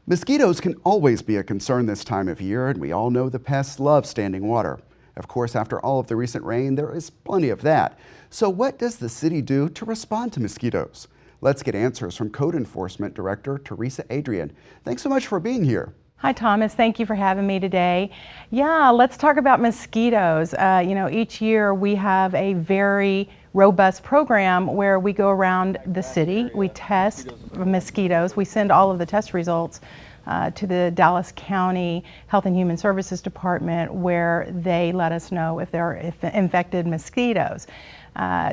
Mosquitoes can always be a concern this time of year, and we all know the pests love standing water. Of course, after all of the recent rain, there is plenty of that. So what does the city do to respond to mosquitoes? Let's get answers from Code Enforcement Director Teresa Adrian. Thanks so much for being here. Hi Thomas, thank you for having me today. Yeah, let's talk about mosquitoes. Each year we have a very robust program where we go around the city, we test mosquitoes, we send all of the test results to the Dallas County Health and Human Services Department, where they let us know if there are infected mosquitoes.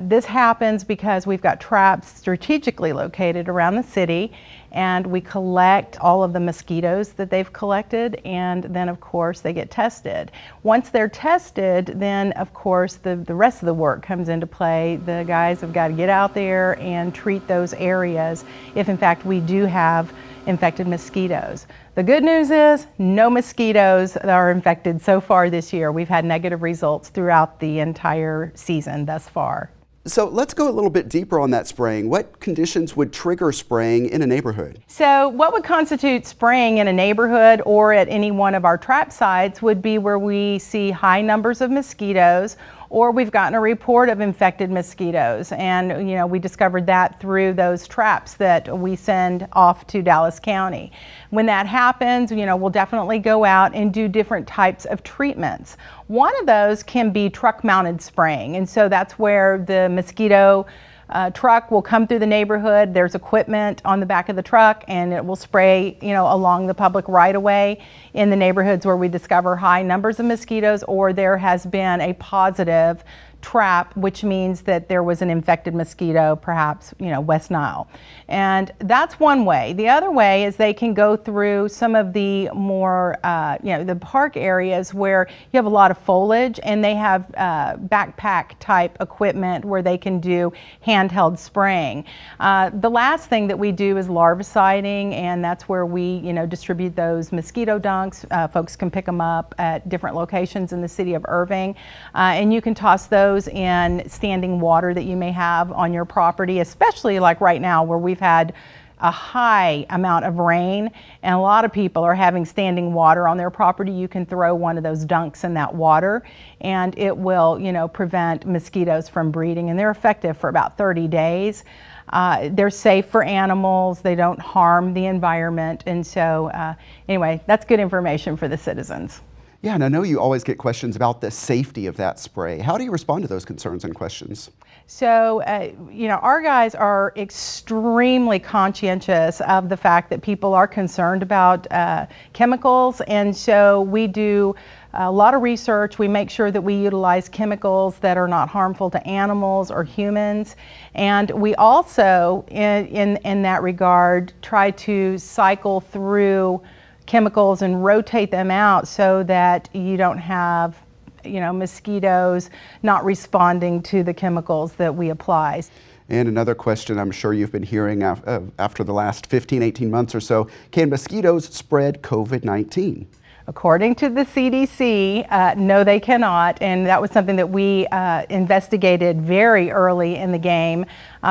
This happens because we've got traps strategically located around the city, and we collect all of the mosquitoes that they've collected, and then of course they get tested. Once they're tested, then of course the rest of the work comes into play. The guys have got to get out there and treat those areas if in fact we do have infected mosquitoes. The good news is no mosquitoes that are infected so far this year. We've had negative results throughout the entire season thus far. So let's go a little bit deeper on that spraying. What conditions would trigger spraying in a neighborhood? So what would constitute spraying in a neighborhood or at any one of our trap sites would be where we see high numbers of mosquitoes, or we've gotten a report of infected mosquitoes, and we discovered that through those traps that we send off to Dallas County. When that happens, we'll definitely go out and do different types of treatments. One of those can be truck-mounted spraying, and so that's where the mosquito truck will come through the neighborhood. There's equipment on the back of the truck, and it will spray, along the public right-of-way in the neighborhoods where we discover high numbers of mosquitoes, or there has been a positive trap, which means that there was an infected mosquito, perhaps, West Nile. And that's one way. The other way is they can go through some of the more, the park areas where you have a lot of foliage, and they have backpack type equipment where they can do handheld spraying. The last thing that we do is larviciding, and that's where we, distribute those mosquito dunks. Folks can pick them up at different locations in the city of Irving, and you can toss those in standing water that you may have on your property, especially like right now where we've had a high amount of rain and a lot of people are having standing water on their property. You can throw one of those dunks in that water, and it will, prevent mosquitoes from breeding, and they're effective for about 30 days. They're safe for animals, they don't harm the environment, and so anyway, that's good information for the citizens. Yeah, and I know you always get questions about the safety of that spray. How do you respond to those concerns and questions? So, our guys are extremely conscientious of the fact that people are concerned about chemicals, and so we do a lot of research. We make sure that we utilize chemicals that are not harmful to animals or humans, and we also, in that regard, try to cycle through chemicals and rotate them out so that you don't have mosquitoes not responding to the chemicals that we apply. And another question I'm sure you've been hearing after the last 15-18 months or so, can mosquitoes spread COVID-19? According to the CDC, no, they cannot, and that was something that we investigated very early in the game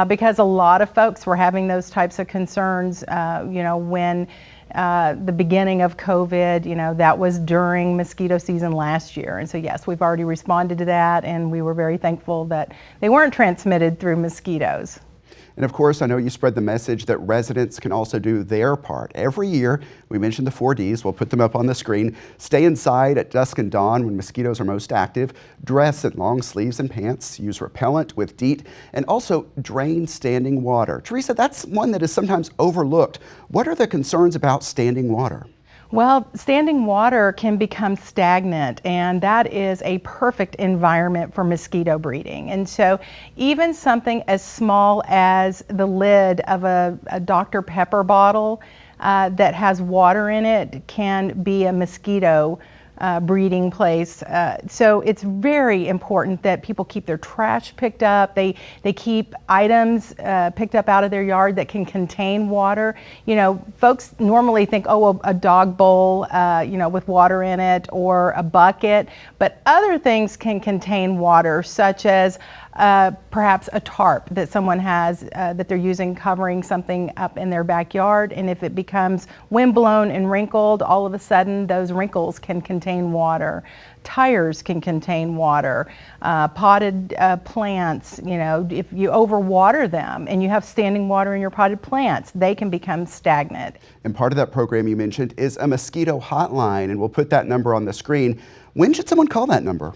because a lot of folks were having those types of concerns, when the beginning of COVID, that was during mosquito season last year. And so yes, we've already responded to that, and we were very thankful that they weren't transmitted through mosquitoes. And of course, I know you spread the message that residents can also do their part. Every year, we mentioned the 4 Ds, we'll put them up on the screen. Stay inside at dusk and dawn when mosquitoes are most active, dress in long sleeves and pants, use repellent with DEET, and also drain standing water. Teresa, that's one that is sometimes overlooked. What are the concerns about standing water? Well, standing water can become stagnant, and that is a perfect environment for mosquito breeding. And so even something as small as the lid of a Dr. Pepper bottle that has water in it can be a mosquito breeding place. So it's very important that people keep their trash picked up. They keep items picked up out of their yard that can contain water. You know, folks normally think, oh, a dog bowl, you know, with water in it, or a bucket, but other things can contain water, such as perhaps a tarp that someone has that they're using covering something up in their backyard, and if it becomes windblown and wrinkled, all of a sudden those wrinkles can contain water. Tires can contain water. Potted plants, you know, if you overwater them and you have standing water in your potted plants, they can become stagnant. And part of that program you mentioned is a mosquito hotline, and we'll put that number on the screen. When should someone call that number?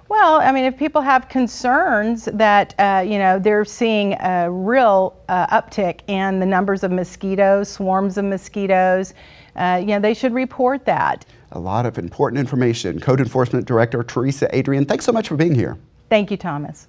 Well, I mean, if people have concerns that, you know, they're seeing a real uptick in the numbers of mosquitoes, swarms of mosquitoes, you know, they should report that. A lot of important information. Code Enforcement Director Teresa Adrian, thanks so much for being here. Thank you, Thomas.